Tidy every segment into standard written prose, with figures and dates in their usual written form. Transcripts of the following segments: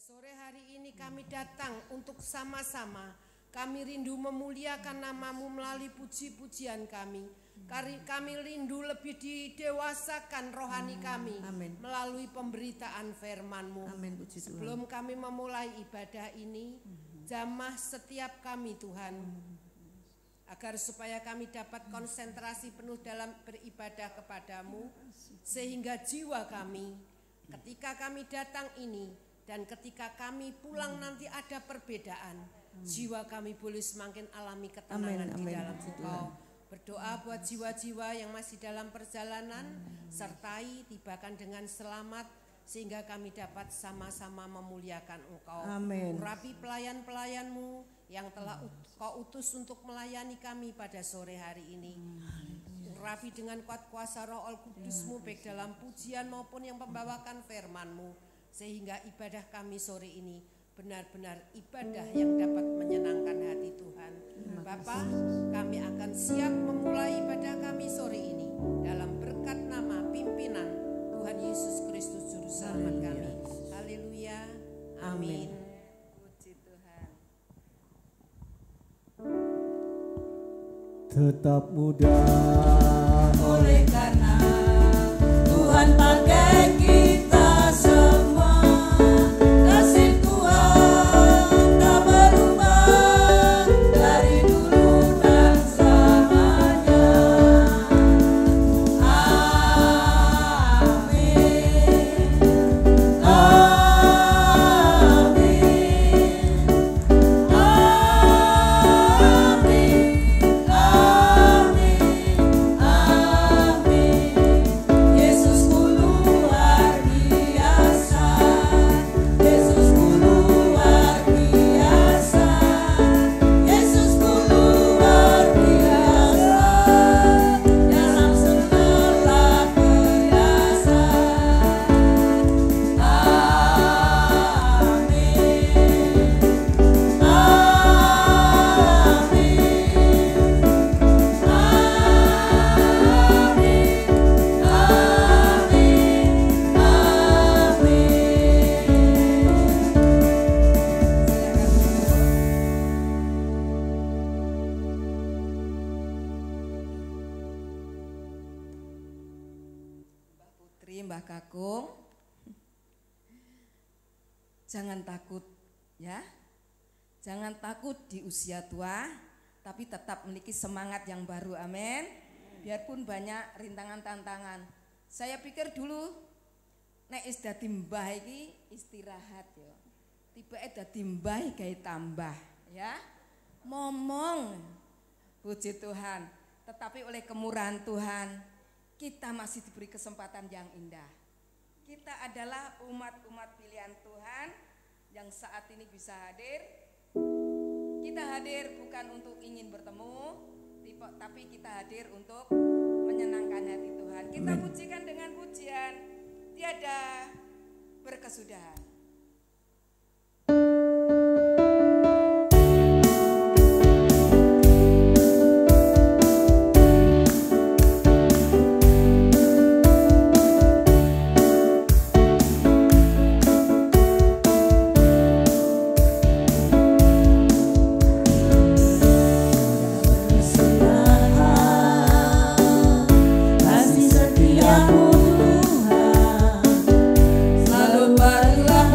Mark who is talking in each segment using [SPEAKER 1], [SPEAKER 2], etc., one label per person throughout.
[SPEAKER 1] sore hari ini kami datang untuk sama-sama kami rindu memuliakan nama-Mu melalui puji-pujian kami. Kami rindu lebih didewasakan rohani kami. Amin. Melalui pemberitaan firman-Mu. Amin, puji Tuhan. Sebelum kami memulai ibadah ini, jamah setiap kami Tuhan, agar supaya kami dapat konsentrasi penuh dalam beribadah kepadamu, sehingga jiwa kami ketika kami datang ini dan ketika kami pulang nanti ada perbedaan, jiwa kami boleh semakin alami ketenangan di dalam Engkau. Berdoa buat jiwa-jiwa yang masih dalam perjalanan, sertai tibakan dengan selamat, sehingga kami dapat sama-sama memuliakan Engkau. Amin. Urapi pelayan-pelayan-Mu yang telah Kau utus untuk melayani kami pada sore hari ini. Urapi dengan kuat kuasa Roh Kudus-Mu baik dalam pujian maupun yang membawakan firman-Mu, sehingga ibadah kami sore ini benar-benar ibadah yang dapat menyenangkan hati Tuhan. Bapa, kami akan siap memulai ibadah kami sore ini dalam berkat nama pimpinan Tuhan Yesus Kristus Juru Selamat kami. Haleluya. Amin.
[SPEAKER 2] Puji Tuhan.
[SPEAKER 3] Tetap muda
[SPEAKER 2] oleh karena Tuhan pakai kita semua. Kasih Tuhan tak berubah dari dulu dan selamanya. Amin. Mbah Kakung, jangan takut ya, jangan takut di usia tua, tapi tetap memiliki semangat yang baru, amin. Biarpun banyak rintangan tantangan, saya pikir dulu nek is dadi mbah iki istirahat yo, tiba dadi mbah gawe tambah ya, momong, puji Tuhan. Tetapi oleh kemurahan Tuhan, kita masih diberi kesempatan yang indah. Kita adalah umat-umat pilihan Tuhan yang saat ini bisa hadir. Kita hadir bukan untuk ingin bertemu, tapi kita hadir untuk menyenangkan hati Tuhan. Kita pujikan dengan pujian tiada berkesudahan. Selalu berlaku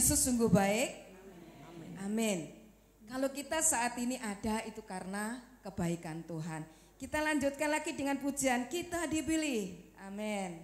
[SPEAKER 2] Yesus sungguh baik. Amin. Kalau kita saat ini ada itu karena kebaikan Tuhan. Kita lanjutkan lagi dengan pujian Kita Dipilih. Amin.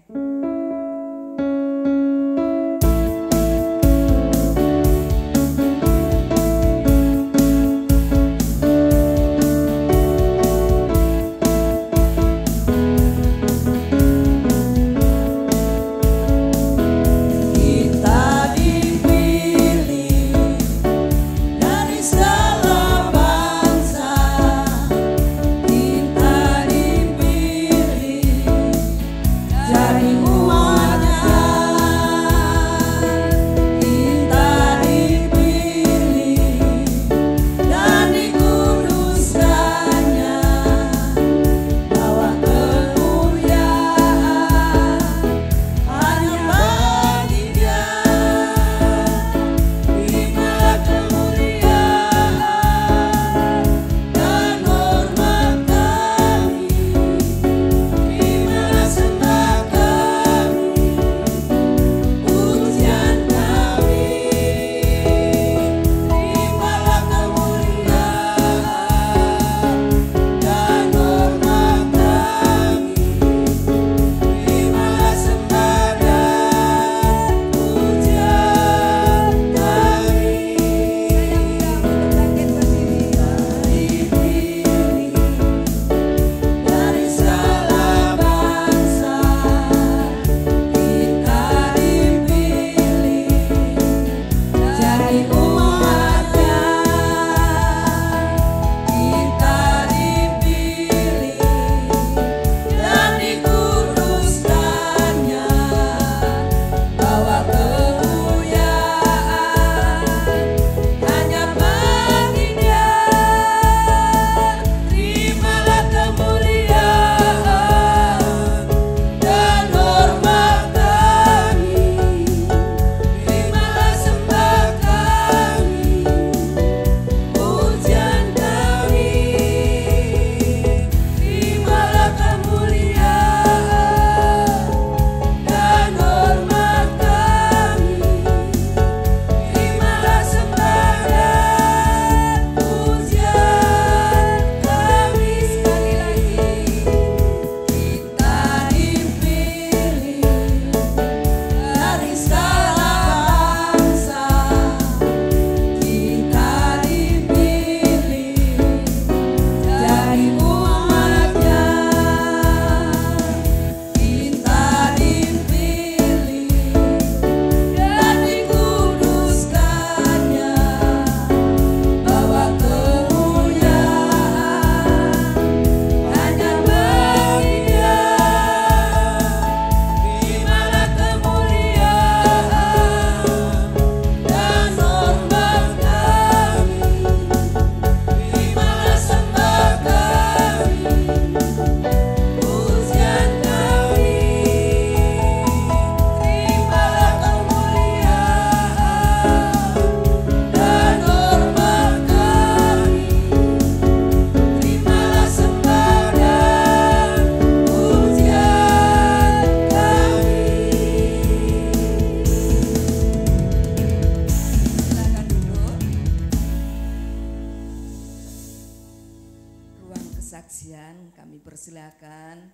[SPEAKER 2] kesaksian kami persilakan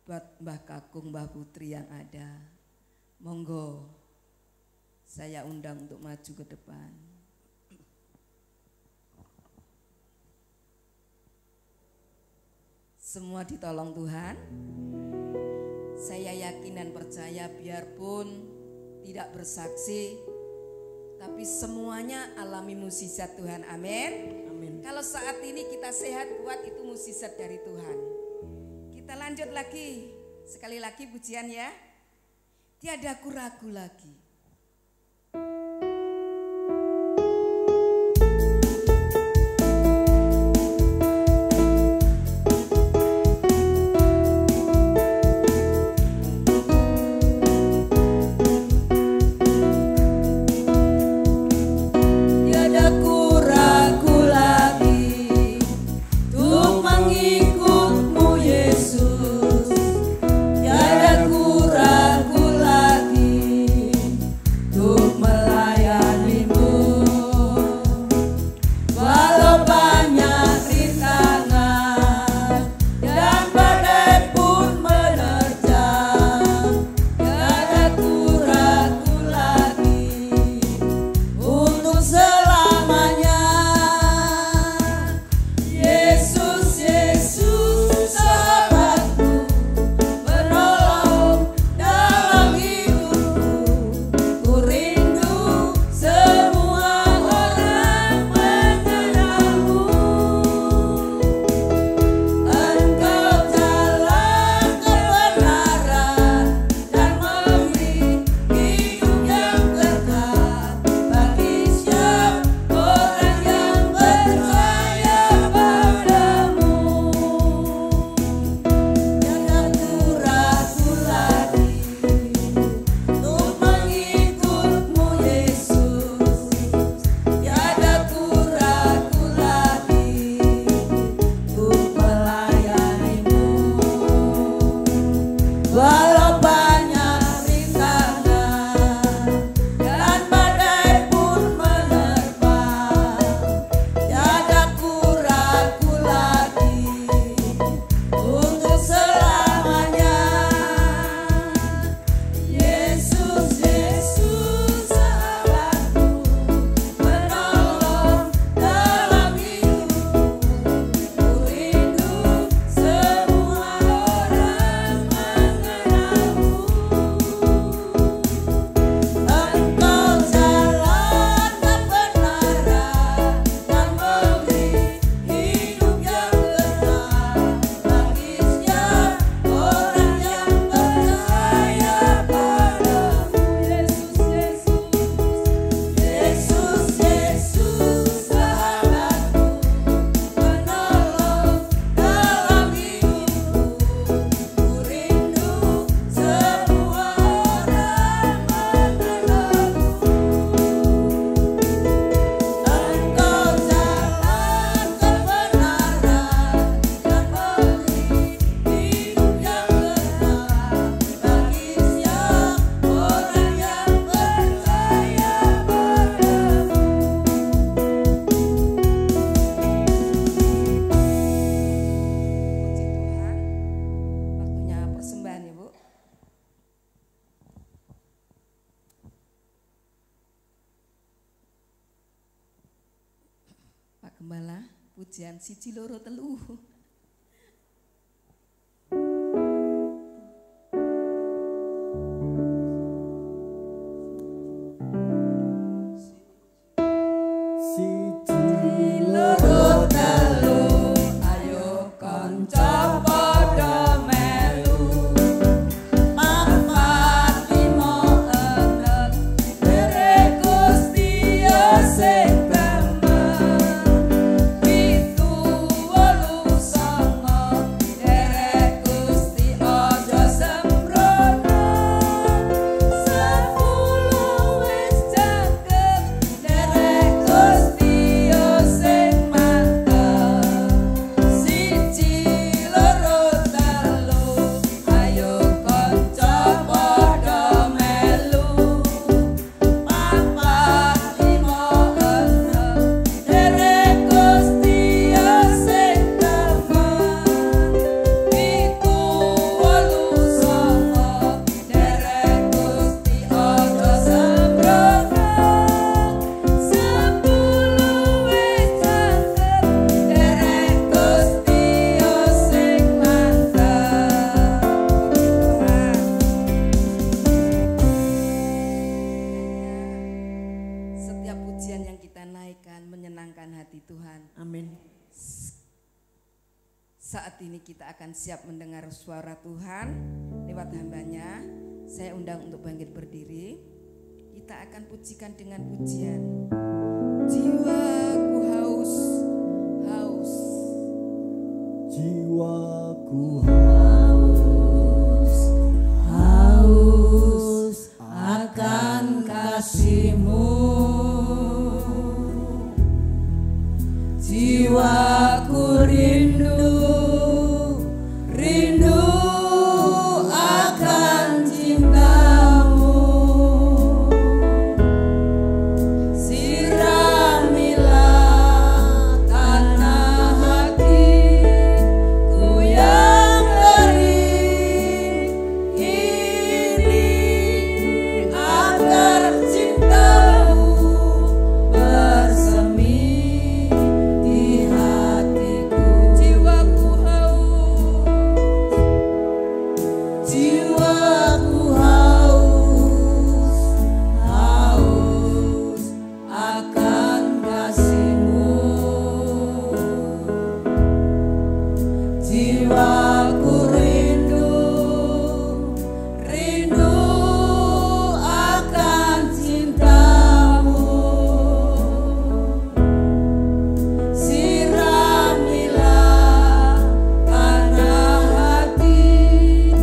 [SPEAKER 2] buat Mbah Kakung, Mbah Putri yang ada. Monggo saya undang untuk maju ke depan. Semua ditolong Tuhan. Saya yakin dan percaya biarpun tidak bersaksi, tapi semuanya alami mukjizat Tuhan. Amin. Amin. Kalau saat ini kita sehat kuat, itu mukjizat dari Tuhan. Kita lanjut lagi, sekali lagi pujian ya. Tiada ku ragu lagi.
[SPEAKER 3] Tiada ku ragu lagi untuk walau banyak rintangan dan badai pun menerpa, tiada ku ragu lagi untuk selamanya. Yesus, Yesus sahabatku, menolong dalam hidupku. Ku rindu semua orang mengenalmu. Engkau jalan kebenaran dan memberi hidup yang kekal bagi setiap orang yang percaya padamu. Yesus, Yesus sahabatku, menolong dalam hidupku. Ku rindu semua orang mengenalmu. Engkau jalan kebenaran dan memberi hidup yang kekal bagi setiap orang yang percaya padamu.
[SPEAKER 2] Puji Tuhan. Waktunya persembahan ya Bu. Pak Gembala, pujian siji loro telu.
[SPEAKER 3] Siji loro telu, ayo kanca padha melu. Papat limo enem, derek Gusti sing temen. Pitu wolu sanga, derek Gusti aja sembrono. 10 wis cakep, derek Gusti sing mantep. Siji loro telu, ayo kanca padha melu. Papat limo enem, derek Gusti sing temen. Pitu wolu sanga, derek Gusti aja sembrono. 10 wis cakep, derek Gusti sing mantep.
[SPEAKER 2] Setiap pujian yang kita naikkan menyenangkan hati Tuhan.
[SPEAKER 3] Amin.
[SPEAKER 2] Saat ini kita akan siap mendengar suara Tuhan lewat hambanya. Saya undang untuk bangkit berdiri. Kita akan pujikan dengan pujian. Jiwaku haus, haus.
[SPEAKER 3] Jiwaku haus, haus akan kasih-Mu. Jiwaku rindu, rindu akan cinta-Mu. Siramilah tanah hatiku yang kering ini, agar cinta-Mu bersemi di hatiku. Jiwaku haus, jiwaku haus, haus akan kasih-Mu. Jiwaku rindu, rindu akan cinta-Mu. Siramilah tanah hatiku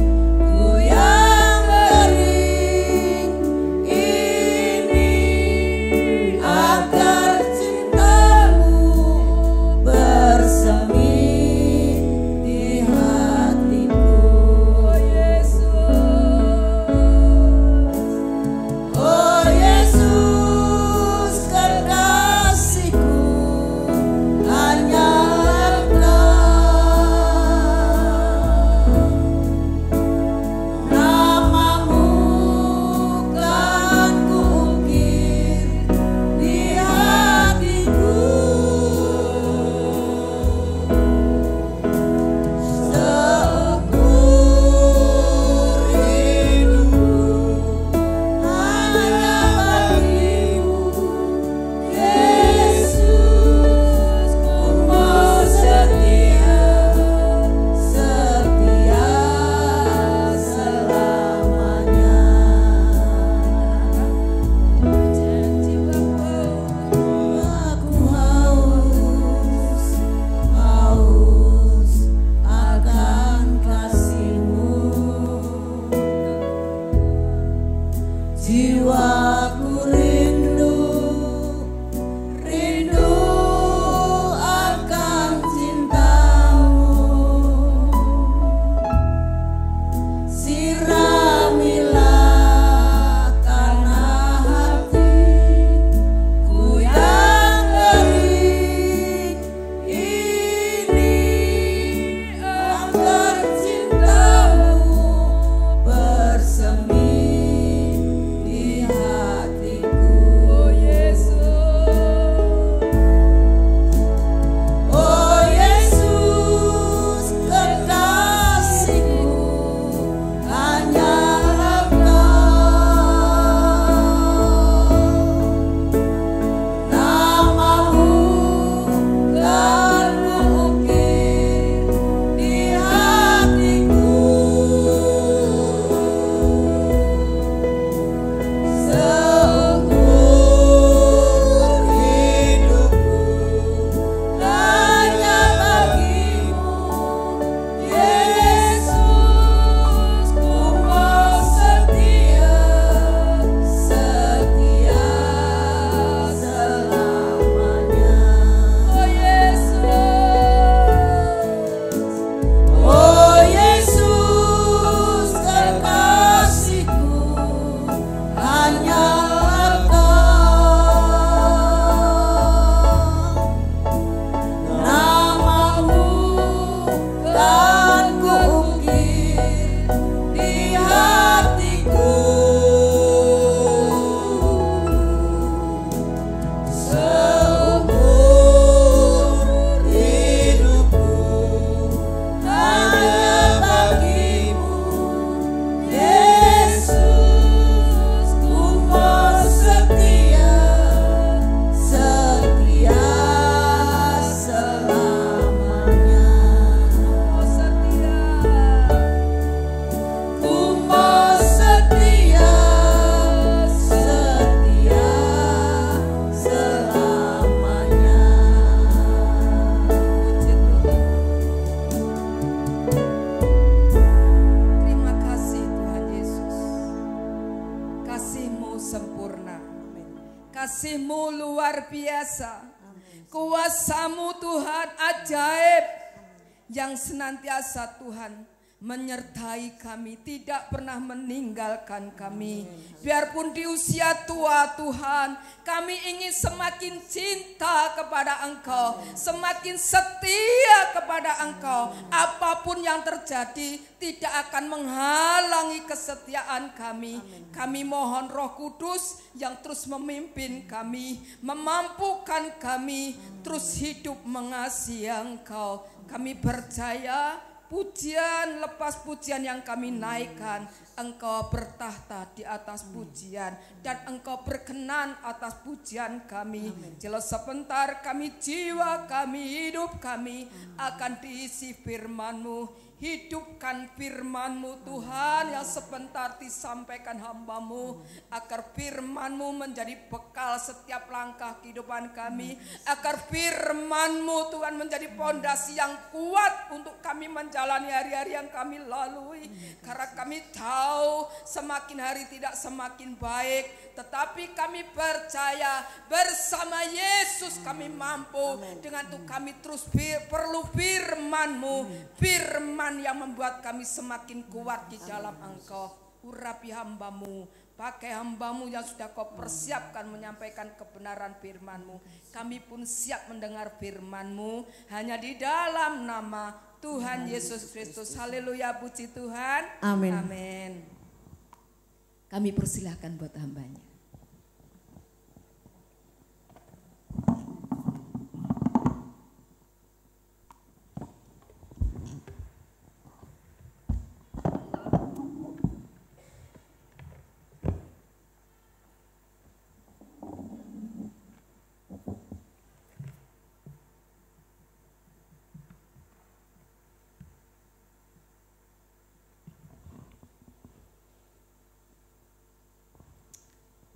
[SPEAKER 2] Kasih-Mu luar biasa. Kuasa-Mu Tuhan ajaib yang senantiasa Tuhan menyertai kami, tidak pernah meninggalkan kami. Biarpun di usia tua Tuhan, kami ingin semakin cinta kepada Engkau, semakin setia kepada Engkau. Apapun yang terjadi tidak akan menghalangi kesetiaan kami. Kami mohon Roh Kudus yang terus memimpin kami, memampukan kami terus hidup mengasihi Engkau. Kami percaya pujian lepas pujian yang kami naikkan, Engkau bertahta di atas pujian dan Engkau berkenan atas pujian kami. Jelas sebentar kami, jiwa kami, hidup kami akan diisi firman-Mu. Hidupkan firman-Mu Tuhan yang sebentar disampaikan hamba-Mu, agar firman-Mu menjadi bekal setiap langkah kehidupan kami, agar firman-Mu Tuhan menjadi pondasi yang kuat untuk kami menjalani hari-hari yang kami lalui. Karena kami tahu semakin hari tidak semakin baik, tetapi kami percaya bersama Yesus kami mampu. Dengan itu kami terus perlu firman-Mu, firman yang membuat kami semakin kuat di dalam Engkau. Urapi hamba-Mu, pakai hamba-Mu yang sudah Kau persiapkan menyampaikan kebenaran firman-Mu. Kami pun siap mendengar firman-Mu hanya di dalam nama Tuhan Yesus Kristus. Haleluya, puji Tuhan.
[SPEAKER 3] Amin.
[SPEAKER 2] Amin. Kami persilahkan buat hambanya.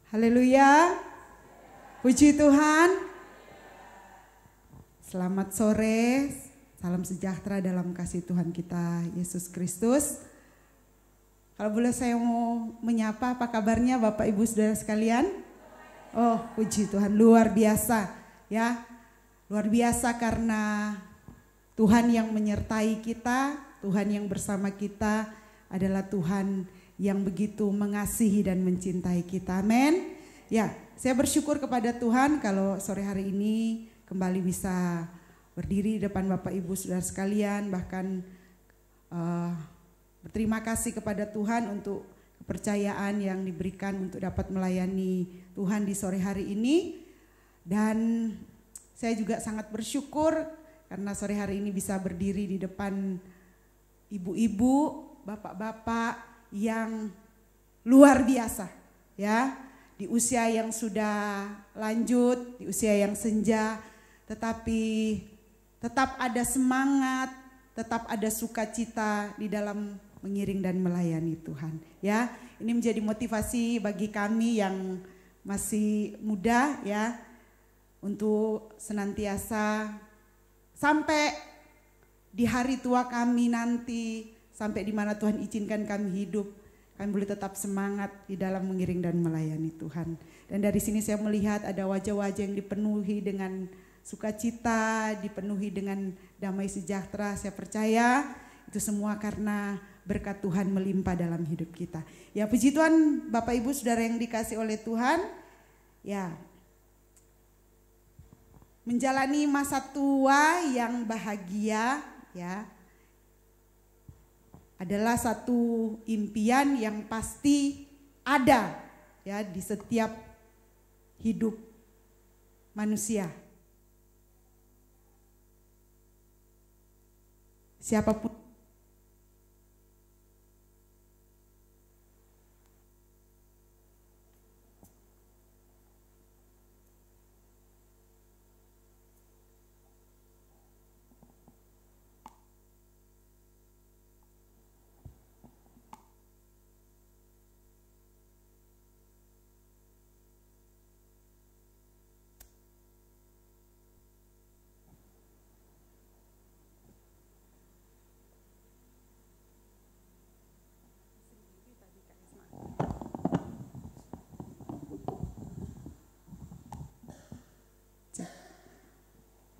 [SPEAKER 4] Haleluya, puji Tuhan. Selamat sore, salam sejahtera dalam kasih Tuhan kita Yesus Kristus. Kalau boleh saya mau menyapa, apa kabarnya Bapak Ibu Saudara sekalian? Oh, puji Tuhan, luar biasa ya. Luar biasa karena Tuhan yang menyertai kita, Tuhan yang bersama kita adalah Tuhan yang begitu mengasihi dan mencintai kita. Amin. Ya, saya bersyukur kepada Tuhan kalau sore hari ini kembali bisa berdiri di depan Bapak Ibu Saudara sekalian, bahkan berterima kasih kepada Tuhan untuk kepercayaan yang diberikan untuk dapat melayani Tuhan di sore hari ini. Dan saya juga sangat bersyukur karena sore hari ini bisa berdiri di depan ibu-ibu, bapak-bapak yang luar biasa ya, di usia yang sudah lanjut, di usia yang senja, tetapi tetap ada semangat, tetap ada sukacita di dalam mengiring dan melayani Tuhan ya. Ini menjadi motivasi bagi kami yang masih muda ya, untuk senantiasa sampai di hari tua kami nanti, sampai di mana Tuhan izinkan kami hidup, kami boleh tetap semangat di dalam mengiring dan melayani Tuhan. Dan dari sini saya melihat ada wajah-wajah yang dipenuhi dengan sukacita, dipenuhi dengan damai sejahtera. Saya percaya itu semua karena berkat Tuhan melimpah dalam hidup kita. Ya, puji Tuhan Bapak Ibu Saudara yang dikasih oleh Tuhan. Ya, menjalani masa tua yang bahagia ya, adalah satu impian yang pasti ada ya di setiap hidup manusia. Siapapun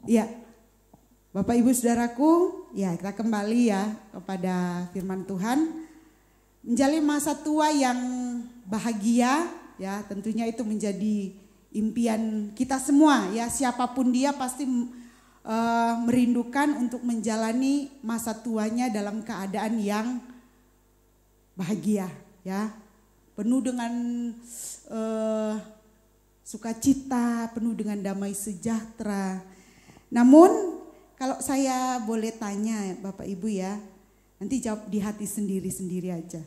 [SPEAKER 4] Ya, Bapak Ibu Saudaraku, ya kita kembali ya kepada firman Tuhan. Menjalani masa tua yang bahagia, ya tentunya itu menjadi impian kita semua ya. Siapapun dia pasti merindukan untuk menjalani masa tuanya dalam keadaan yang bahagia ya. Penuh dengan sukacita, penuh dengan damai sejahtera. Namun kalau saya boleh tanya Bapak Ibu ya, nanti jawab di hati sendiri-sendiri aja.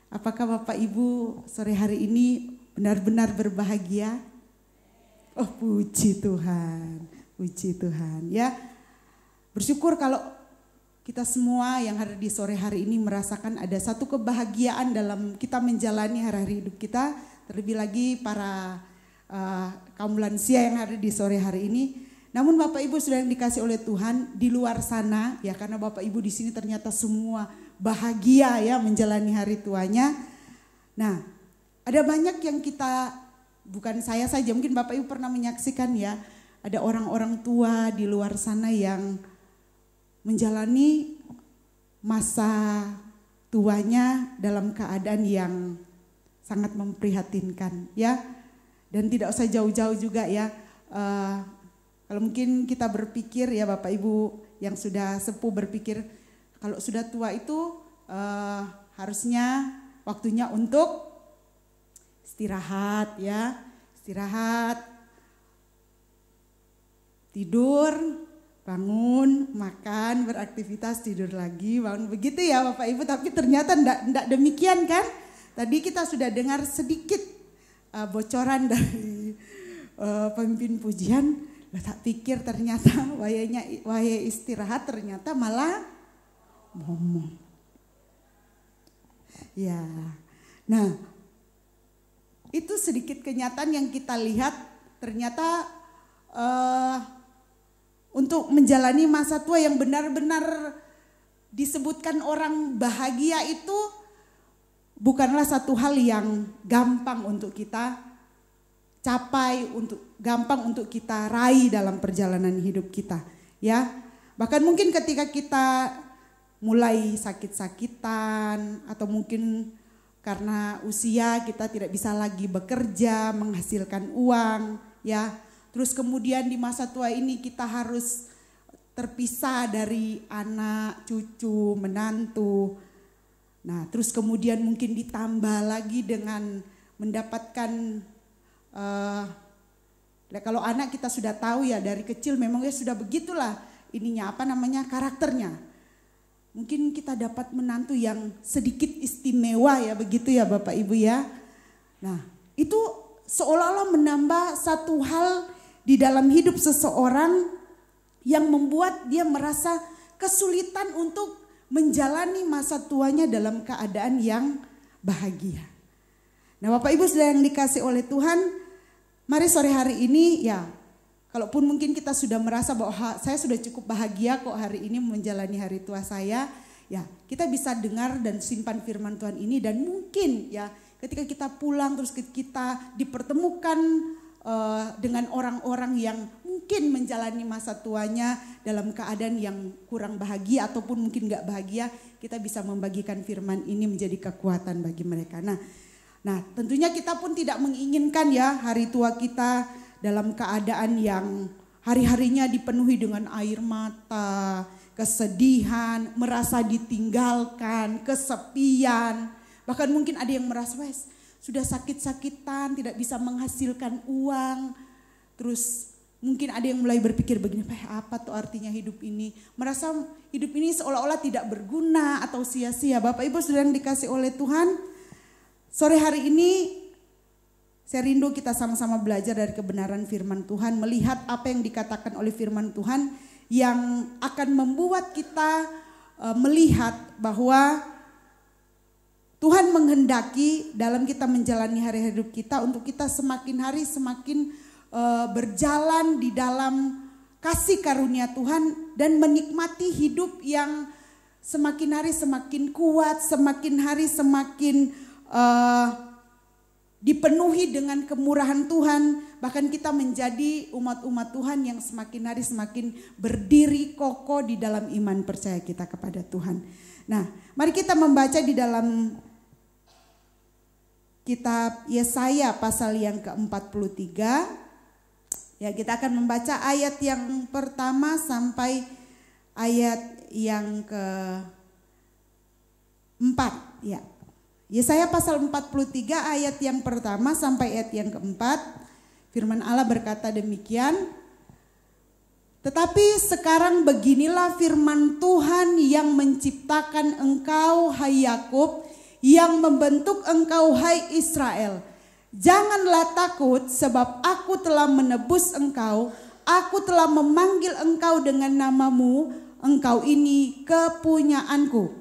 [SPEAKER 4] Apakah Bapak Ibu sore hari ini benar-benar berbahagia? Oh puji Tuhan, puji Tuhan ya. Bersyukur kalau kita semua yang ada di sore hari ini merasakan ada satu kebahagiaan dalam kita menjalani hari-hari hidup kita. Terlebih lagi para kaum lansia yang ada di sore hari ini. Namun Bapak Ibu sudah yang dikasih oleh Tuhan di luar sana ya, karena Bapak Ibu di sini ternyata semua bahagia ya menjalani hari tuanya. Nah, ada banyak yang kita, bukan saya saja, mungkin Bapak Ibu pernah menyaksikan ya, ada orang-orang tua di luar sana yang menjalani masa tuanya dalam keadaan yang sangat memprihatinkan ya. Dan tidak usah jauh-jauh juga ya. Kalau mungkin kita berpikir ya Bapak Ibu yang sudah sepuh berpikir kalau sudah tua itu harusnya waktunya untuk istirahat ya. Istirahat, tidur, bangun, makan, beraktivitas, tidur lagi, bangun. Begitu ya Bapak Ibu, tapi ternyata enggak demikian kan. Tadi kita sudah dengar sedikit bocoran dari pemimpin pujian. Tak pikir ternyata wayai istirahat ternyata malah ngomong. Ya, nah itu sedikit kenyataan yang kita lihat ternyata untuk menjalani masa tua yang benar-benar disebutkan orang bahagia itu bukanlah satu hal yang gampang untuk kita capai, gampang untuk kita raih dalam perjalanan hidup kita ya. Bahkan mungkin ketika kita mulai sakit-sakitan atau mungkin karena usia kita tidak bisa lagi bekerja menghasilkan uang ya. Terus kemudian di masa tua ini kita harus terpisah dari anak, cucu, menantu. Nah, terus kemudian mungkin ditambah lagi dengan mendapatkan kalau anak kita sudah tahu ya dari kecil memang ya sudah begitulah ininya karakternya. Mungkin kita dapat menantu yang sedikit istimewa ya begitu ya Bapak Ibu ya. Nah itu seolah-olah menambah satu hal di dalam hidup seseorang yang membuat dia merasa kesulitan untuk menjalani masa tuanya dalam keadaan yang bahagia. Nah Bapak Ibu sudah yang dikasih oleh Tuhan, mari sore hari ini ya, kalaupun mungkin kita sudah merasa bahwa saya sudah cukup bahagia kok hari ini menjalani hari tua saya, ya kita bisa dengar dan simpan firman Tuhan ini dan mungkin ya ketika kita pulang terus kita dipertemukan dengan orang-orang yang mungkin menjalani masa tuanya dalam keadaan yang kurang bahagia ataupun mungkin gak bahagia, kita bisa membagikan firman ini menjadi kekuatan bagi mereka. Nah tentunya kita pun tidak menginginkan ya hari tua kita dalam keadaan yang hari-harinya dipenuhi dengan air mata, kesedihan, merasa ditinggalkan, kesepian. Bahkan mungkin ada yang merasa sudah sakit-sakitan, tidak bisa menghasilkan uang. Terus mungkin ada yang mulai berpikir begini, apa tuh artinya hidup ini? Merasa hidup ini seolah-olah tidak berguna atau sia-sia. Bapak Ibu sudah yang dikasih oleh Tuhan, sore hari ini saya rindu kita sama-sama belajar dari kebenaran firman Tuhan, melihat apa yang dikatakan oleh firman Tuhan yang akan membuat kita melihat bahwa Tuhan menghendaki dalam kita menjalani hari hidup kita untuk kita semakin hari semakin berjalan di dalam kasih karunia Tuhan dan menikmati hidup yang semakin hari semakin kuat, semakin hari semakin dipenuhi dengan kemurahan Tuhan, bahkan kita menjadi umat-umat Tuhan yang semakin hari semakin berdiri kokoh di dalam iman percaya kita kepada Tuhan. Nah, mari kita membaca di dalam kitab Yesaya pasal yang ke-43. Ya, kita akan membaca ayat yang pertama sampai ayat yang ke-4. Ya. Yesaya pasal 43 ayat yang pertama sampai ayat yang ke-4. Firman Allah berkata demikian. Tetapi sekarang beginilah firman Tuhan yang menciptakan engkau, hai Yakub, yang membentuk engkau, hai Israel. Janganlah takut, sebab aku telah menebus engkau, aku telah memanggil engkau dengan namamu, engkau ini kepunyaanku.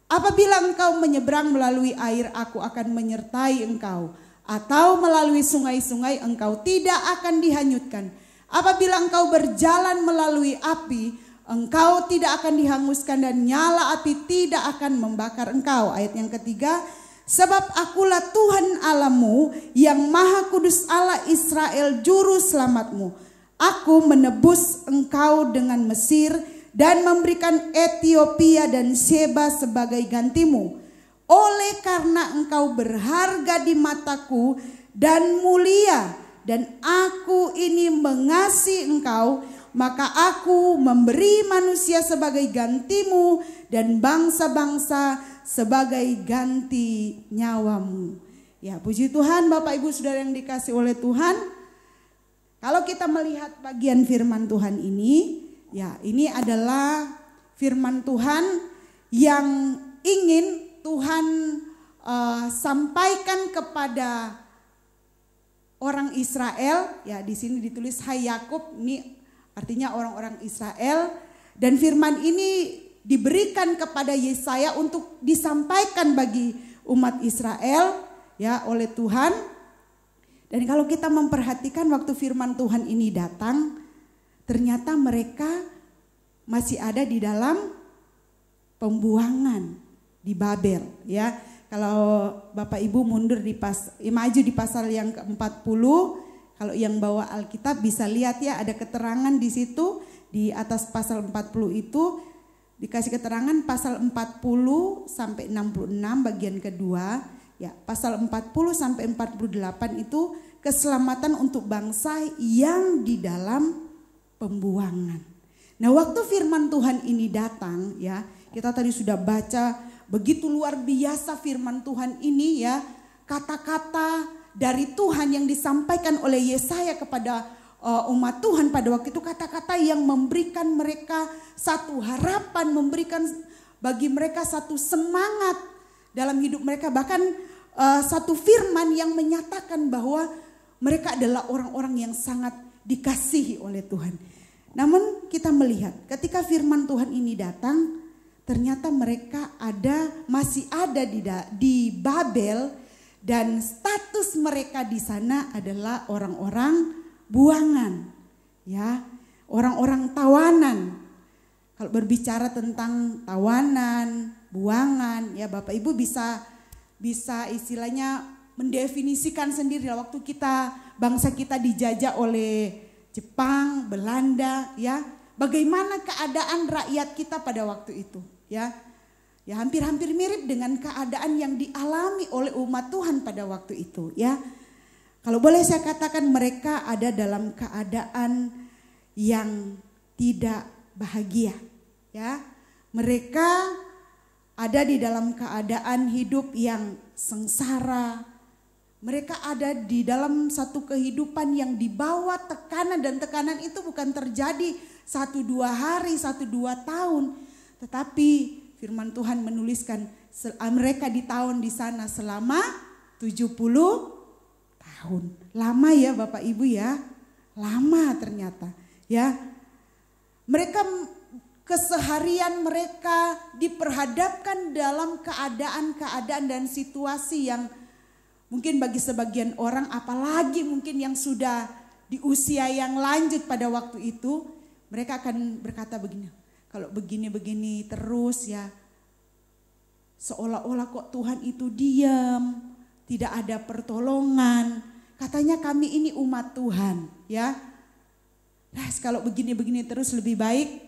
[SPEAKER 4] Apabila engkau menyeberang melalui air, aku akan menyertai engkau. Atau melalui sungai-sungai, engkau tidak akan dihanyutkan. Apabila engkau berjalan melalui api, engkau tidak akan dihanguskan dan nyala api tidak akan membakar engkau. Ayat yang ketiga, sebab akulah Tuhan Allahmu yang Maha Kudus, Allah Israel, juru selamatmu. Aku menebus engkau dengan Mesir dan memberikan Ethiopia dan Sheba sebagai gantimu. Oleh karena engkau berharga di mataku dan mulia, dan aku ini mengasihi engkau, maka aku memberi manusia sebagai gantimu dan bangsa-bangsa sebagai ganti nyawamu. Ya, puji Tuhan Bapak Ibu Saudara yang dikasihi oleh Tuhan. Kalau kita melihat bagian firman Tuhan ini, ya ini adalah firman Tuhan yang ingin Tuhan sampaikan kepada orang Israel. Ya, di sini ditulis hai Yakub, ini artinya orang-orang Israel, dan firman ini diberikan kepada Yesaya untuk disampaikan bagi umat Israel ya oleh Tuhan. Dan kalau kita memperhatikan waktu firman Tuhan ini datang, ternyata mereka masih ada di dalam pembuangan di Babel ya. Kalau Bapak Ibu mundur maju di pasal yang ke-40, kalau yang bawa Alkitab bisa lihat ya, ada keterangan di situ di atas pasal 40 itu dikasih keterangan pasal 40 sampai 66 bagian kedua ya. Pasal 40 sampai 48 itu keselamatan untuk bangsa yang di dalam pembuangan. Nah, waktu firman Tuhan ini datang ya, kita tadi sudah baca begitu luar biasa firman Tuhan ini ya, kata-kata dari Tuhan yang disampaikan oleh Yesaya kepada umat Tuhan pada waktu itu, kata-kata yang memberikan mereka satu harapan, memberikan bagi mereka satu semangat dalam hidup mereka, bahkan satu firman yang menyatakan bahwa mereka adalah orang-orang yang sangat dikasihi oleh Tuhan. Namun kita melihat ketika firman Tuhan ini datang, ternyata mereka masih ada di Babel, dan status mereka di sana adalah orang-orang buangan, ya, orang-orang tawanan. Kalau berbicara tentang tawanan, buangan, ya Bapak Ibu bisa istilahnya mendefinisikan sendiri waktu bangsa kita dijajah oleh Jepang, Belanda, ya, bagaimana keadaan rakyat kita pada waktu itu, ya. Ya hampir-hampir mirip dengan keadaan yang dialami oleh umat Tuhan pada waktu itu ya. Kalau boleh saya katakan mereka ada dalam keadaan yang tidak bahagia ya. Mereka ada di dalam keadaan hidup yang sengsara. Mereka ada di dalam satu kehidupan yang dibawa tekanan, dan tekanan itu bukan terjadi 1-2 hari, 1-2 tahun, tetapi firman Tuhan menuliskan mereka di sana selama 70 tahun. Lama ya Bapak Ibu ya. Lama ternyata ya. Mereka keseharian mereka diperhadapkan dalam keadaan dan situasi yang mungkin bagi sebagian orang, apalagi mungkin yang sudah di usia yang lanjut pada waktu itu, mereka akan berkata begini, kalau begini-begini terus ya, seolah-olah kok Tuhan itu diam, tidak ada pertolongan. Katanya kami ini umat Tuhan, ya. Nah, kalau begini-begini terus lebih baik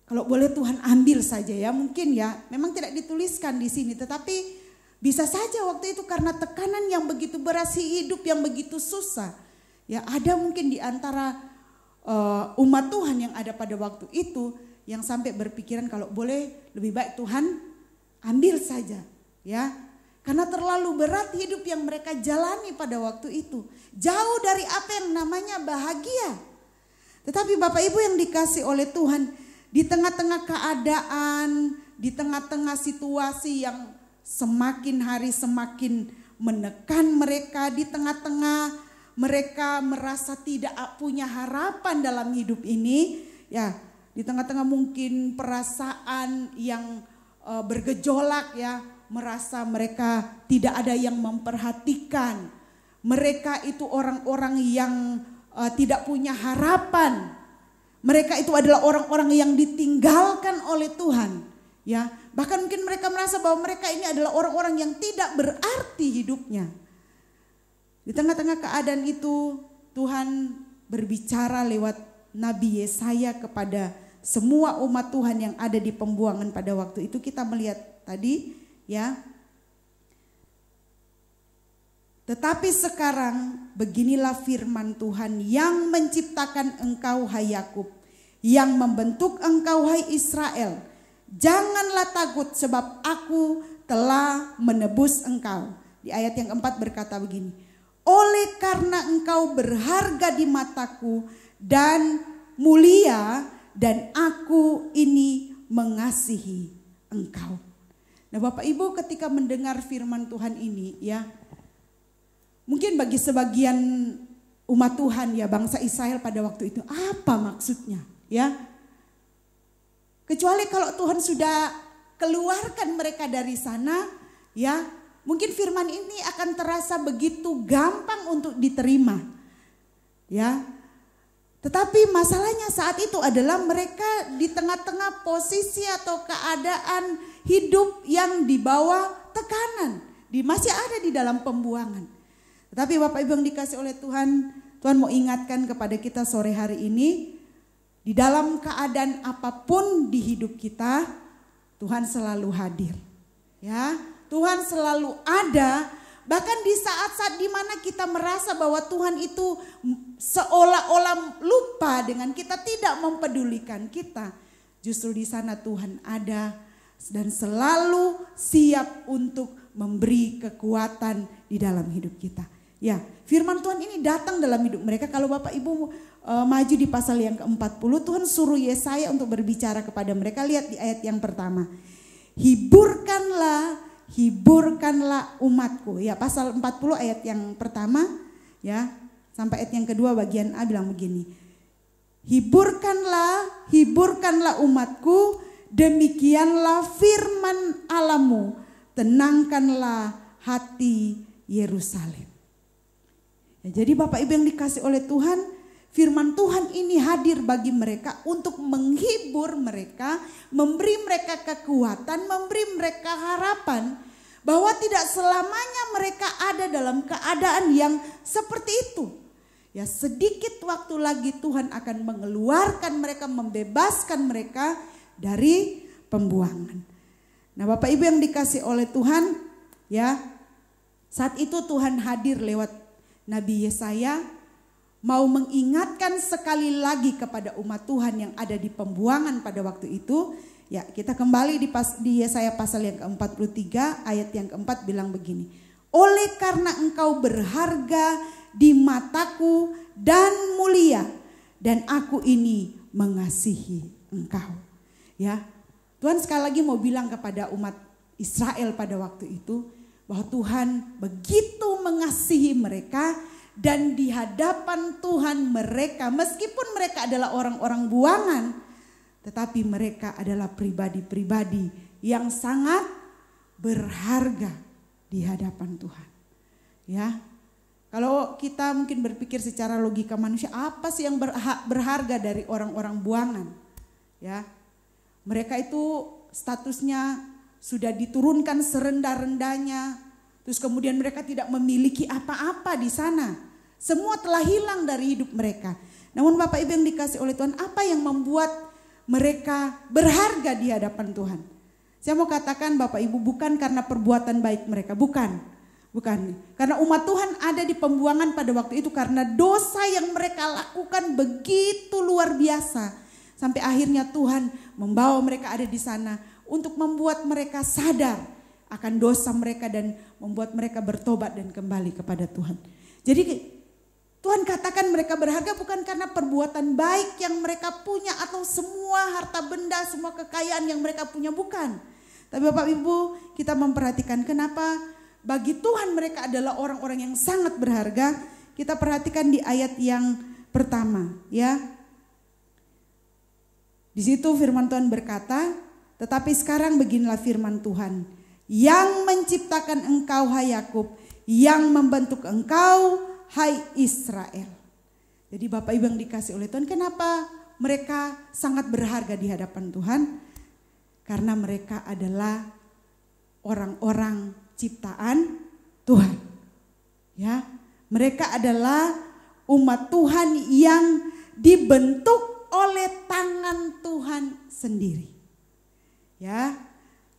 [SPEAKER 4] kalau boleh Tuhan ambil saja ya, mungkin ya. Memang tidak dituliskan di sini, tetapi bisa saja waktu itu karena tekanan yang begitu berat, hidup yang begitu susah. Ya, ada mungkin di antara umat Tuhan yang ada pada waktu itu yang sampai berpikiran kalau boleh lebih baik Tuhan ambil saja, ya. Karena terlalu berat hidup yang mereka jalani pada waktu itu. Jauh dari apa yang namanya bahagia. Tetapi Bapak Ibu yang dikasih oleh Tuhan, di tengah-tengah keadaan, di tengah-tengah situasi yang semakin hari semakin menekan mereka, di tengah-tengah mereka merasa tidak punya harapan dalam hidup ini, ya, di tengah-tengah mungkin perasaan yang bergejolak, ya, merasa mereka tidak ada yang memperhatikan. Mereka itu orang-orang yang tidak punya harapan. Mereka itu adalah orang-orang yang ditinggalkan oleh Tuhan, ya. Bahkan mungkin mereka merasa bahwa mereka ini adalah orang-orang yang tidak berarti hidupnya. Di tengah-tengah keadaan itu Tuhan berbicara lewat Nabi Yesaya kepada semua umat Tuhan yang ada di pembuangan pada waktu itu. Kita melihat tadi, ya. Tetapi sekarang beginilah firman Tuhan yang menciptakan engkau hai Yakub, yang membentuk engkau hai Israel. Janganlah takut sebab aku telah menebus engkau. Di ayat yang keempat berkata begini, oleh karena engkau berharga di mataku dan mulia, dan aku ini mengasihi engkau. Nah Bapak Ibu, ketika mendengar firman Tuhan ini, ya, mungkin bagi sebagian umat Tuhan, ya, bangsa Israel pada waktu itu, apa maksudnya, ya? Kecuali kalau Tuhan sudah keluarkan mereka dari sana, ya, mungkin firman ini akan terasa begitu gampang untuk diterima, ya. Tetapi masalahnya saat itu adalah mereka di tengah-tengah posisi atau keadaan hidup yang di bawah tekanan, masih ada di dalam pembuangan. Tapi Bapak Ibu yang dikasih oleh Tuhan, Tuhan mau ingatkan kepada kita sore hari ini, di dalam keadaan apapun di hidup kita, Tuhan selalu hadir. Ya, Tuhan selalu ada, bahkan di saat-saat dimana kita merasa bahwa Tuhan itu seolah-olah lupa dengan kita, tidak mempedulikan kita. Justru di sana Tuhan ada dan selalu siap untuk memberi kekuatan di dalam hidup kita. Ya, firman Tuhan ini datang dalam hidup mereka. Kalau Bapak Ibu maju di pasal yang ke-40, Tuhan suruh Yesaya untuk berbicara kepada mereka. Lihat di ayat yang pertama. Hiburkanlah umatku. Ya, pasal 40 ayat yang pertama, ya, sampai ayat yang kedua bagian A bilang begini. Hiburkanlah umatku, demikianlah firman Allahmu, tenangkanlah hati Yerusalem. Jadi Bapak Ibu yang dikasih oleh Tuhan, firman Tuhan ini hadir bagi mereka untuk menghibur mereka, memberi mereka kekuatan, memberi mereka harapan bahwa tidak selamanya mereka ada dalam keadaan yang seperti itu. Ya, sedikit waktu lagi Tuhan akan mengeluarkan mereka, membebaskan mereka dari pembuangan. Nah Bapak Ibu yang dikasih oleh Tuhan, ya, saat itu Tuhan hadir lewat Nabi Yesaya, mau mengingatkan sekali lagi kepada umat Tuhan yang ada di pembuangan pada waktu itu. Ya, kita kembali di Yesaya pasal yang ke-43 ayat yang keempat bilang begini. Oleh karena engkau berharga di mataku dan mulia, dan aku ini mengasihi engkau. Ya, Tuhan sekali lagi mau bilang kepada umat Israel pada waktu itu, bahwa Tuhan begitu mengasihi mereka, dan di hadapan Tuhan mereka, meskipun mereka adalah orang-orang buangan, tetapi mereka adalah pribadi-pribadi yang sangat berharga di hadapan Tuhan. Ya, kalau kita mungkin berpikir secara logika manusia, apa sih yang berharga dari orang-orang buangan? Ya, mereka itu statusnya sudah diturunkan serendah-rendahnya. Terus kemudian mereka tidak memiliki apa-apa di sana. Semua telah hilang dari hidup mereka. Namun Bapak Ibu yang dikasih oleh Tuhan, apa yang membuat mereka berharga di hadapan Tuhan? Saya mau katakan Bapak Ibu, bukan karena perbuatan baik mereka, bukan. Karena umat Tuhan ada di pembuangan pada waktu itu karena dosa yang mereka lakukan begitu luar biasa. Sampai akhirnya Tuhan membawa mereka ada di sana untuk membuat mereka sadar akan dosa mereka dan membuat mereka bertobat dan kembali kepada Tuhan. Jadi Tuhan katakan mereka berharga bukan karena perbuatan baik yang mereka punya atau semua harta benda, semua kekayaan yang mereka punya, bukan. Tapi Bapak Ibu, kita memperhatikan kenapa bagi Tuhan mereka adalah orang-orang yang sangat berharga. Kita perhatikan di ayat yang pertama, ya. Di situ firman Tuhan berkata, tetapi sekarang beginilah firman Tuhan, yang menciptakan engkau hai Yakub, yang membentuk engkau hai Israel. Jadi Bapak Ibu yang dikasih oleh Tuhan, kenapa mereka sangat berharga di hadapan Tuhan? Karena mereka adalah orang-orang ciptaan Tuhan. Ya, mereka adalah umat Tuhan yang dibentuk oleh tangan Tuhan sendiri. Ya,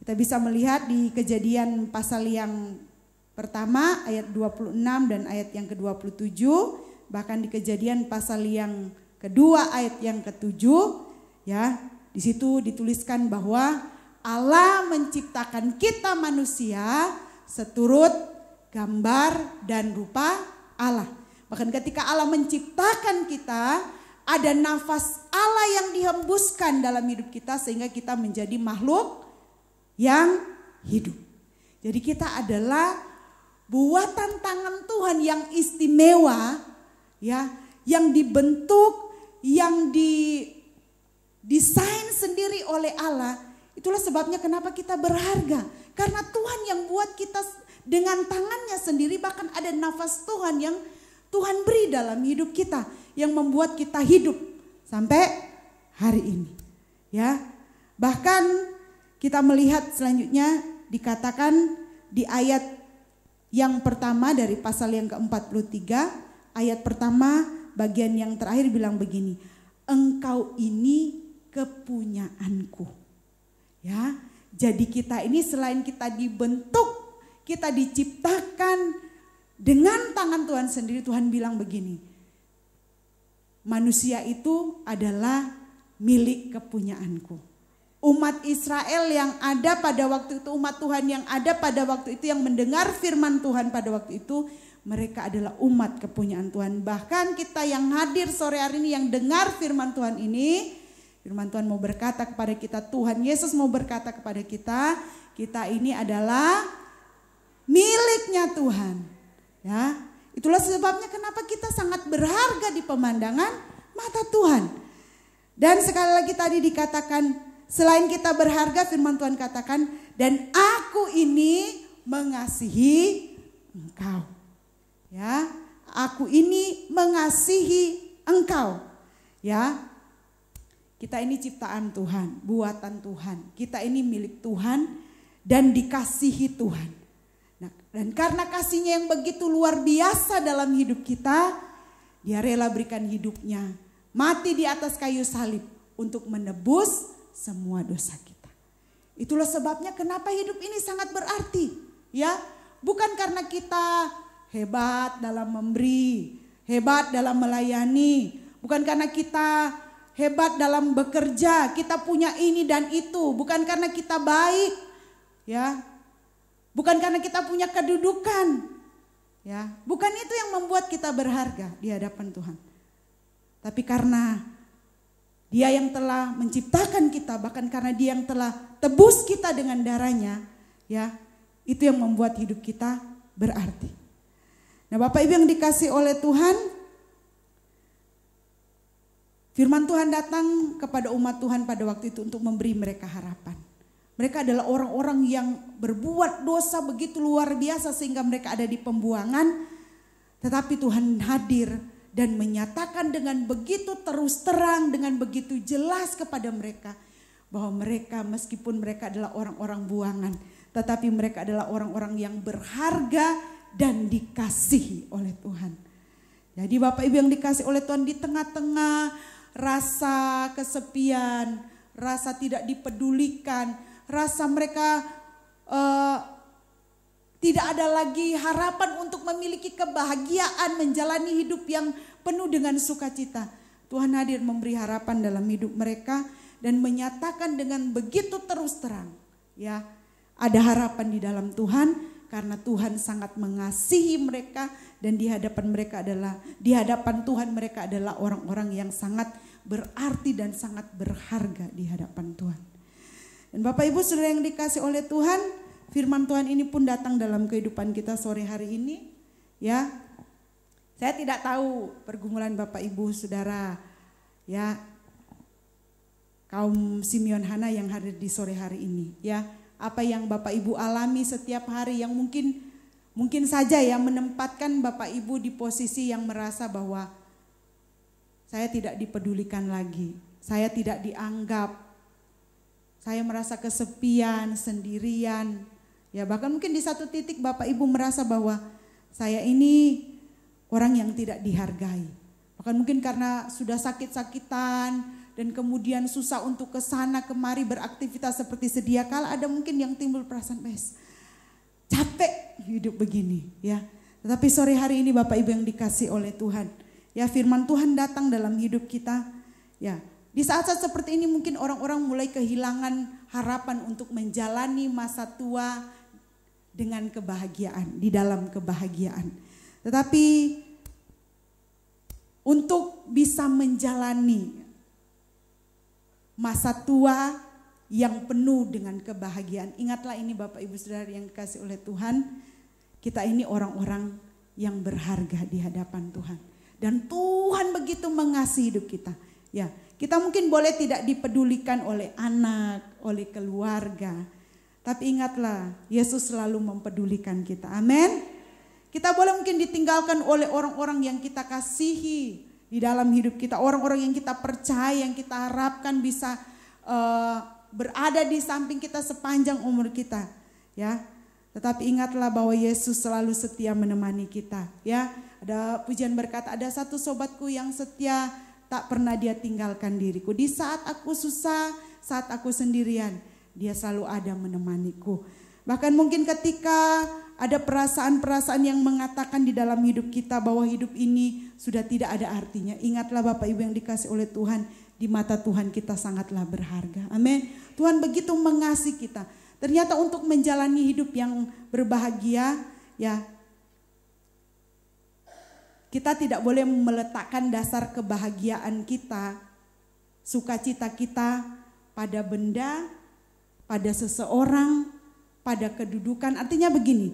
[SPEAKER 4] kita bisa melihat di Kejadian pasal yang pertama ayat 26 dan ayat yang ke-27, bahkan di Kejadian pasal yang kedua ayat yang ke-7, ya, di situ dituliskan bahwa Allah menciptakan kita manusia seturut gambar dan rupa Allah. Bahkan ketika Allah menciptakan kita, ada nafas Allah yang dihembuskan dalam hidup kita sehingga kita menjadi makhluk yang hidup. Jadi kita adalah buatan tangan Tuhan yang istimewa, ya, yang dibentuk, yang didesain sendiri oleh Allah. Itulah sebabnya kenapa kita berharga. Karena Tuhan yang buat kita dengan tangannya sendiri, bahkan ada nafas Tuhan yang Tuhan beri dalam hidup kita yang membuat kita hidup sampai hari ini. Ya. Bahkan kita melihat selanjutnya dikatakan di ayat yang pertama dari pasal yang ke-43, ayat pertama bagian yang terakhir bilang begini, engkau ini kepunyaanku. Ya, jadi kita ini selain kita dibentuk, kita diciptakan dengan tangan Tuhan sendiri. Tuhan bilang begini, manusia itu adalah milik kepunyaanku. Umat Israel yang ada pada waktu itu, umat Tuhan yang ada pada waktu itu, yang mendengar firman Tuhan pada waktu itu, mereka adalah umat kepunyaan Tuhan. Bahkan kita yang hadir sore hari ini yang dengar firman Tuhan ini, firman Tuhan mau berkata kepada kita, Tuhan Yesus mau berkata kepada kita, kita ini adalah miliknya Tuhan. Ya, itulah sebabnya kenapa kita sangat berharga di pemandangan mata Tuhan. Dan sekali lagi tadi dikatakan, selain kita berharga, firman Tuhan katakan, dan aku ini mengasihi engkau. Ya, aku ini mengasihi engkau. Ya, kita ini ciptaan Tuhan, buatan Tuhan. Kita ini milik Tuhan dan dikasihi Tuhan. Nah, dan karena kasihnya yang begitu luar biasa dalam hidup kita, dia rela berikan hidupnya, mati di atas kayu salib untuk menebus semua dosa kita. Itulah sebabnya kenapa hidup ini sangat berarti. Ya, bukan karena kita hebat dalam memberi, hebat dalam melayani, bukan karena kita hebat dalam bekerja, kita punya ini dan itu, bukan karena kita baik, ya, bukan karena kita punya kedudukan, ya, bukan itu yang membuat kita berharga di hadapan Tuhan. Tapi karena Dia yang telah menciptakan kita, bahkan karena Dia yang telah tebus kita dengan darahnya, ya, itu yang membuat hidup kita berarti. Nah, Bapak Ibu yang dikasih oleh Tuhan, firman Tuhan datang kepada umat Tuhan pada waktu itu untuk memberi mereka harapan. Mereka adalah orang-orang yang berbuat dosa begitu luar biasa sehingga mereka ada di pembuangan. Tetapi Tuhan hadir dan menyatakan dengan begitu terus terang, dengan begitu jelas kepada mereka bahwa mereka meskipun mereka adalah orang-orang buangan, tetapi mereka adalah orang-orang yang berharga dan dikasihi oleh Tuhan. Jadi Bapak Ibu yang dikasihi oleh Tuhan, di tengah-tengah rasa kesepian, rasa tidak dipedulikan, rasa mereka tidak ada lagi harapan untuk memiliki kebahagiaan, menjalani hidup yang penuh dengan sukacita. Tuhan hadir memberi harapan dalam hidup mereka dan menyatakan dengan begitu terus terang, ya, ada harapan di dalam Tuhan karena Tuhan sangat mengasihi mereka dan di hadapan Tuhan mereka adalah orang-orang yang sangat berarti dan sangat berharga di hadapan Tuhan. Dan Bapak Ibu Saudara yang dikasihi oleh Tuhan, firman Tuhan ini pun datang dalam kehidupan kita sore hari ini, ya. Saya tidak tahu pergumulan Bapak Ibu Saudara, ya, kaum Simeon Hana yang hadir di sore hari ini, ya. Apa yang Bapak Ibu alami setiap hari yang mungkin saja ya menempatkan Bapak Ibu di posisi yang merasa bahwa saya tidak dipedulikan lagi, saya tidak dianggap, saya merasa kesepian, sendirian. Ya, bahkan mungkin di satu titik Bapak Ibu merasa bahwa saya ini orang yang tidak dihargai. Bahkan mungkin karena sudah sakit-sakitan dan kemudian susah untuk ke sana kemari beraktivitas seperti sedia kala, ada mungkin yang timbul perasaan capek hidup begini, ya. Tetapi sore hari ini Bapak Ibu yang dikasihi oleh Tuhan, ya, firman Tuhan datang dalam hidup kita, ya. Di saat-saat seperti ini mungkin orang-orang mulai kehilangan harapan untuk menjalani masa tua dengan kebahagiaan, di dalam kebahagiaan. Tetapi untuk bisa menjalani masa tua yang penuh dengan kebahagiaan, ingatlah ini Bapak Ibu Saudara yang dikasihi oleh Tuhan, kita ini orang-orang yang berharga di hadapan Tuhan. Dan Tuhan begitu mengasihi hidup kita. Ya, kita mungkin boleh tidak dipedulikan oleh anak, oleh keluarga, tapi ingatlah Yesus selalu mempedulikan kita. Amin. Kita boleh mungkin ditinggalkan oleh orang-orang yang kita kasihi di dalam hidup kita, orang-orang yang kita percaya, yang kita harapkan bisa berada di samping kita sepanjang umur kita, ya. Tetapi ingatlah bahwa Yesus selalu setia menemani kita, ya. Ada pujian berkata, ada satu sobatku yang setia, tak pernah dia tinggalkan diriku. Di saat aku susah, saat aku sendirian, dia selalu ada menemaniku. Bahkan mungkin ketika ada perasaan-perasaan yang mengatakan di dalam hidup kita bahwa hidup ini sudah tidak ada artinya, ingatlah Bapak Ibu yang dikasihi oleh Tuhan, di mata Tuhan kita sangatlah berharga. Amin. Tuhan begitu mengasihi kita. Ternyata untuk menjalani hidup yang berbahagia, ya, kita tidak boleh meletakkan dasar kebahagiaan kita, sukacita kita pada benda, pada seseorang, pada kedudukan. Artinya begini,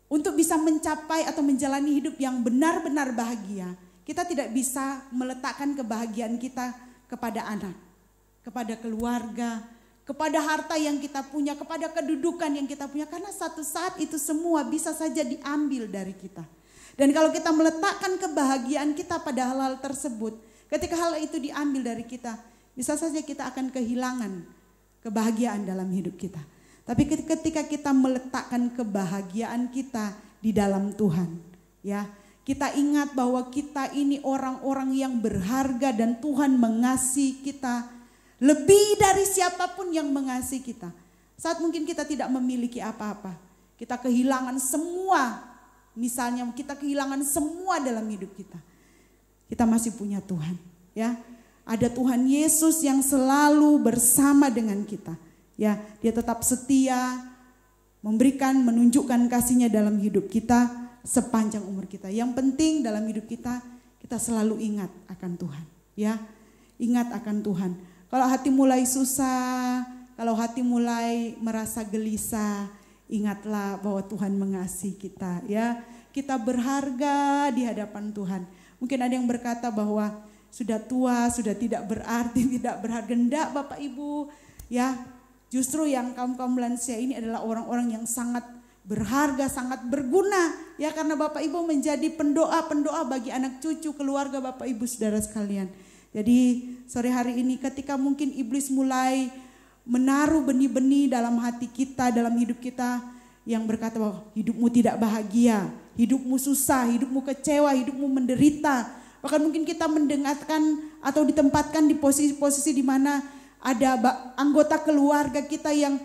[SPEAKER 4] untuk bisa mencapai atau menjalani hidup yang benar-benar bahagia, kita tidak bisa meletakkan kebahagiaan kita kepada anak, kepada keluarga, kepada harta yang kita punya, kepada kedudukan yang kita punya. Karena satu saat itu semua bisa saja diambil dari kita. Dan kalau kita meletakkan kebahagiaan kita pada hal-hal tersebut, ketika hal itu diambil dari kita, bisa saja kita akan kehilangan kebahagiaan dalam hidup kita. Tapi ketika kita meletakkan kebahagiaan kita di dalam Tuhan, ya, kita ingat bahwa kita ini orang-orang yang berharga dan Tuhan mengasihi kita lebih dari siapapun yang mengasihi kita. Saat mungkin kita tidak memiliki apa-apa, kita kehilangan semua, misalnya kita kehilangan semua dalam hidup kita, kita masih punya Tuhan, ya. Ada Tuhan Yesus yang selalu bersama dengan kita, ya. Dia tetap setia, memberikan, menunjukkan kasih-Nya dalam hidup kita sepanjang umur kita. Yang penting dalam hidup kita, kita selalu ingat akan Tuhan, ya. Ingat akan Tuhan. Kalau hati mulai susah, kalau hati mulai merasa gelisah, ingatlah bahwa Tuhan mengasihi kita, ya. Kita berharga di hadapan Tuhan. Mungkin ada yang berkata bahwa sudah tua, sudah tidak berarti, tidak berharga. Enggak Bapak Ibu, ya. Justru yang kaum-kaum lansia ini adalah orang-orang yang sangat berharga, sangat berguna, ya, karena Bapak Ibu menjadi pendoa-pendoa bagi anak cucu, keluarga Bapak Ibu saudara sekalian. Jadi sore hari ini ketika mungkin iblis mulai menaruh benih-benih dalam hati kita, dalam hidup kita yang berkata bahwa hidupmu tidak bahagia, hidupmu susah, hidupmu kecewa, hidupmu menderita. Bahkan mungkin kita mendengarkan atau ditempatkan di posisi-posisi di mana ada anggota keluarga kita yang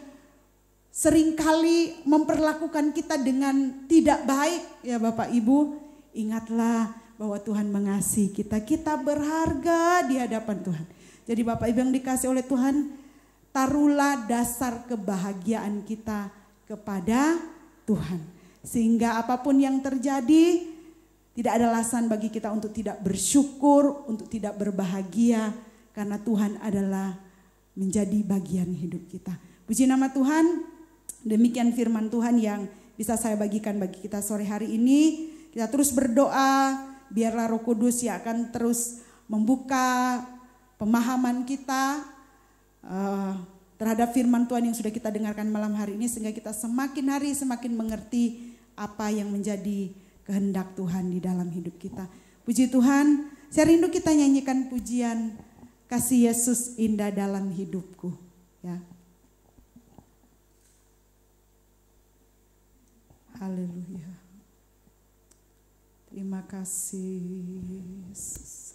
[SPEAKER 4] seringkali memperlakukan kita dengan tidak baik. Ya Bapak Ibu, ingatlah bahwa Tuhan mengasihi kita. Kita berharga di hadapan Tuhan. Jadi Bapak Ibu yang dikasih oleh Tuhan, taruhlah dasar kebahagiaan kita kepada Tuhan. Sehingga apapun yang terjadi, tidak ada alasan bagi kita untuk tidak bersyukur, untuk tidak berbahagia. Karena Tuhan adalah menjadi bagian hidup kita. Puji nama Tuhan, demikian firman Tuhan yang bisa saya bagikan bagi kita sore hari ini. Kita terus berdoa, biarlah Roh Kudus yang akan terus membuka pemahaman kita terhadap firman Tuhan yang sudah kita dengarkan malam hari ini, sehingga kita semakin hari semakin mengerti apa yang menjadi kehendak Tuhan di dalam hidup kita. Puji Tuhan, saya rindu kita nyanyikan pujian Kasih Yesus Indah Dalam Hidupku, ya. Haleluya. Terima kasih Yesus.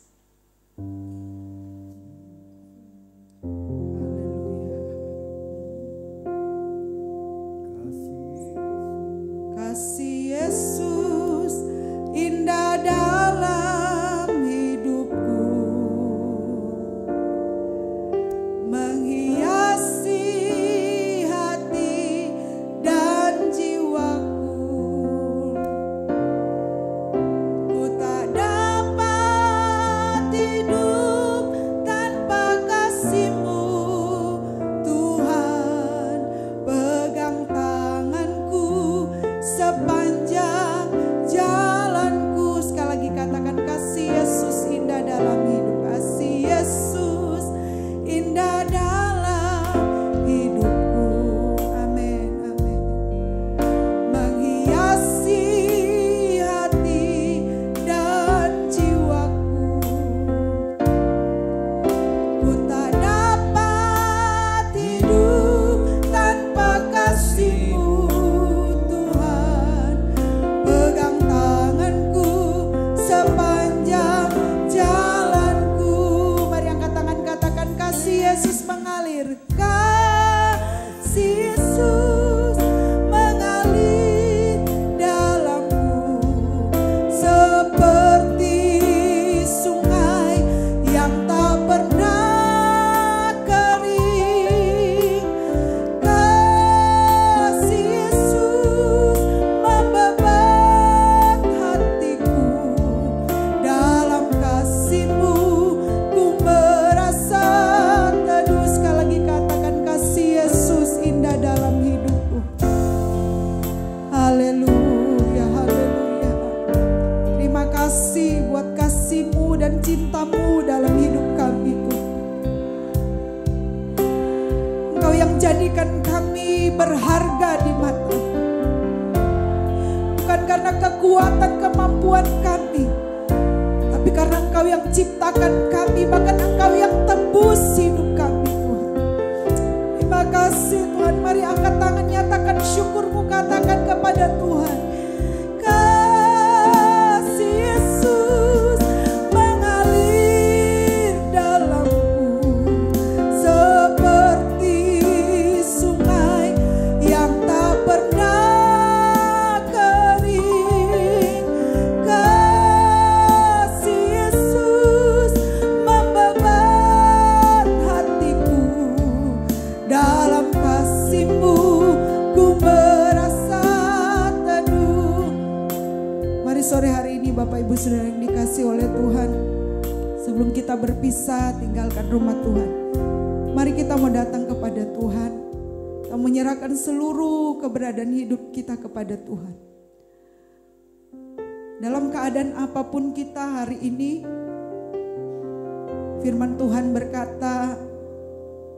[SPEAKER 4] Kasih Yesus indah dalam hidupku, menghiasi hati dan jiwaku. Ku tak dapat hidup tanpa kasih-Mu, Tuhan. Pegang tanganku sepanjang jalanku. Sekali lagi katakan, kasih Yesus indah dalam hidup. Kasih Yesus indah dalam hidupku. Amin, amin. Menghiasi hati dan jiwaku. Ku tak dapat hidup tanpa kasih-Mu, Tuhan. Pegang tanganku sepanjang jalanku. Mari angkat tangan, katakan, kasih Yesus mengalir. Kasih Yesus mengalir dalamku, seperti sungai yang tak pernah kering. Kasih Yesus membebat hatiku. Dalam kasih-Mu ku merasa teduh. Sekali lagi katakan, kasih Yesus indah dalam hidupku. Haleluya, haleluya. Terima kasih buat kasih-Mu dan cinta-Mu dalam hidup kami, Tuhan. Engkau yang jadikan kami berharga di mata, bukan karena kekuatan kemampuan kami, tapi karena Engkau yang ciptakan kami, bahkan Engkau yang tebus hidup kami, Tuhan. Terima kasih Tuhan. Mari angkat tangan, nyatakan syukur-Mu, katakan kepada Tuhan, kasih Yesus mengalir dalamku, seperti sungai yang tak pernah kering. Kasih Yesus membebat hatiku. Dalam kasih-Mu ku merasa teduh. Mari sore hari ini Bapak Ibu Saudara yang dikasih oleh Tuhan, sebelum kita berpisah tinggalkan rumah Tuhan, mari kita mau datang kepada Tuhan. Kita menyerahkan seluruh keberadaan hidup kita kepada Tuhan. Dalam keadaan apapun kita hari ini, firman Tuhan berkata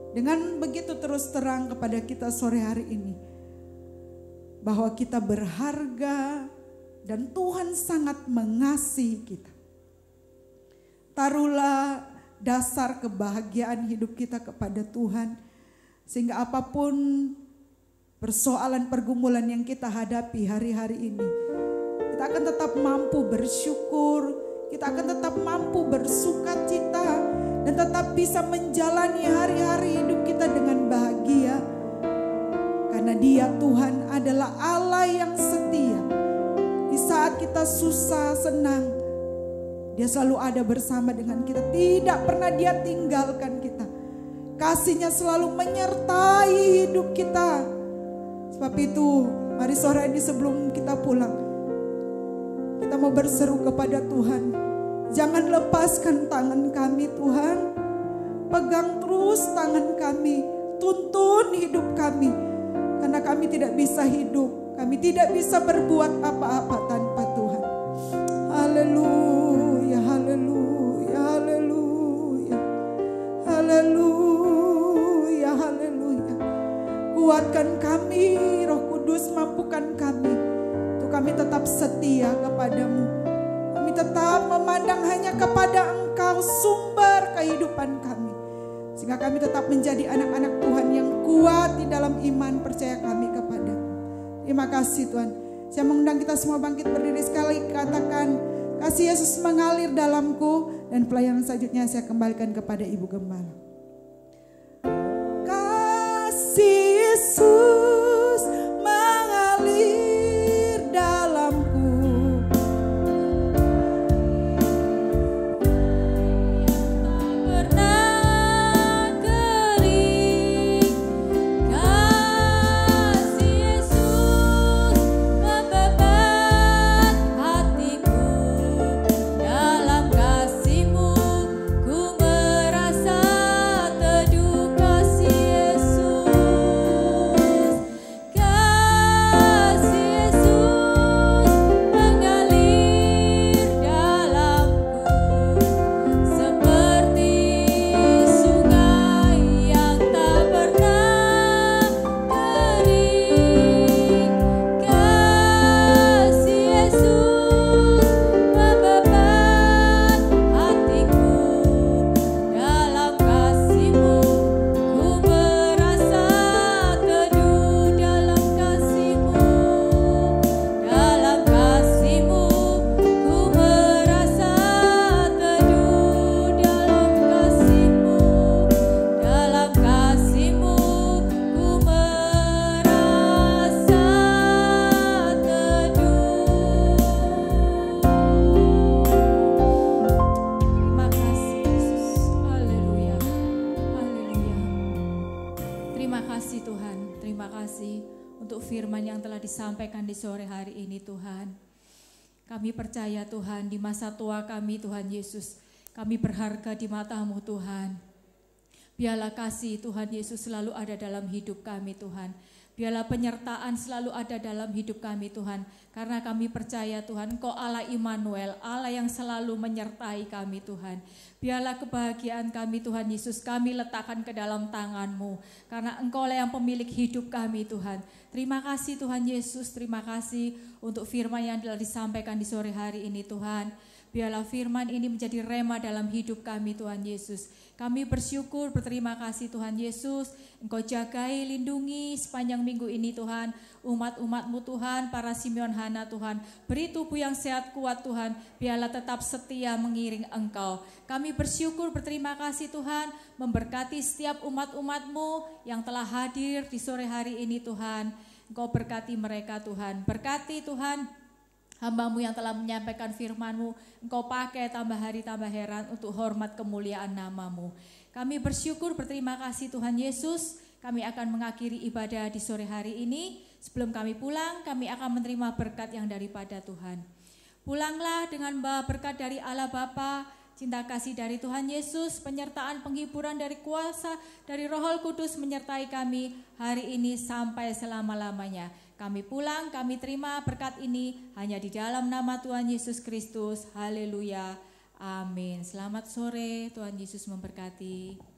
[SPEAKER 4] dengan begitu terus terang kepada kita sore hari ini, bahwa kita berharga dan Tuhan sangat mengasihi kita. Taruhlah dasar kebahagiaan hidup kita kepada Tuhan. Sehingga apapun persoalan pergumulan yang kita hadapi hari-hari ini, kita akan tetap mampu bersyukur, kita akan tetap mampu bersukacita, dan tetap bisa menjalani hari-hari hidup kita dengan bahagia. Karena Dia, Tuhan, adalah Allah yang setia. Di saat kita susah, senang, Dia selalu ada bersama dengan kita. Tidak pernah Dia tinggalkan kita. Kasih-Nya selalu menyertai hidup kita. Sebab itu, mari sore ini sebelum kita pulang, kita mau berseru kepada Tuhan. Jangan lepaskan tangan kami, Tuhan. Pegang terus tangan kami. Tuntun hidup kami. Karena kami tidak bisa hidup. Kami tidak bisa berbuat apa-apa tanpa Tuhan. Haleluya, haleluya, haleluya. Haleluya, haleluya. Kuatkan kami, Roh Kudus, mampukan kami. Untuk kami tetap setia kepadamu. Kami tetap memandang hanya kepada Engkau, sumber kehidupan kami. Sehingga kami tetap menjadi anak-anak Tuhan yang kuat di dalam iman percaya kami kepada-Mu. Terima kasih Tuhan. Saya mengundang kita semua bangkit berdiri sekali, katakan, kasih Yesus mengalir dalamku. Dan pelayanan selanjutnya saya kembalikan kepada Ibu Gembala. Kasih Yesus mengalir dalamku.
[SPEAKER 5] Disampaikan di sore hari ini Tuhan. Kami percaya Tuhan, di masa tua kami Tuhan Yesus, kami berharga di mata-Mu Tuhan. Biarlah kasih Tuhan Yesus selalu ada dalam hidup kami Tuhan. Biarlah penyertaan selalu ada dalam hidup kami Tuhan. Karena kami percaya Tuhan, Engkau Allah Immanuel, Allah yang selalu menyertai kami Tuhan. Biarlah kebahagiaan kami Tuhan Yesus, kami letakkan ke dalam tangan-Mu. Karena Engkau lah yang pemilik hidup kami Tuhan. Terima kasih Tuhan Yesus, terima kasih untuk firman yang telah disampaikan di sore hari ini Tuhan. Biarlah firman ini menjadi rema dalam hidup kami Tuhan Yesus. Kami bersyukur, berterima kasih Tuhan Yesus. Engkau jagai, lindungi sepanjang minggu ini Tuhan. Umat-umat-Mu Tuhan, para Simeon Hana Tuhan. Beri tubuh yang sehat kuat Tuhan. Biarlah tetap setia mengiring Engkau. Kami bersyukur, berterima kasih Tuhan. Memberkati setiap umat-umat-Mu yang telah hadir di sore hari ini Tuhan. Engkau berkati mereka Tuhan. Berkati Tuhan hamba-Mu yang telah menyampaikan firman-Mu. Engkau pakai tambah hari tambah heran untuk hormat kemuliaan nama-Mu. Kami bersyukur, berterima kasih Tuhan Yesus. Kami akan mengakhiri ibadah di sore hari ini. Sebelum kami pulang, kami akan menerima berkat yang daripada Tuhan. Pulanglah dengan berkat dari Allah Bapa, cinta kasih dari Tuhan Yesus, penyertaan penghiburan dari kuasa dari Roh Kudus menyertai kami hari ini sampai selama-lamanya. Kami pulang, kami terima berkat ini hanya di dalam nama Tuhan Yesus Kristus. Haleluya. Amin. Selamat sore, Tuhan Yesus memberkati.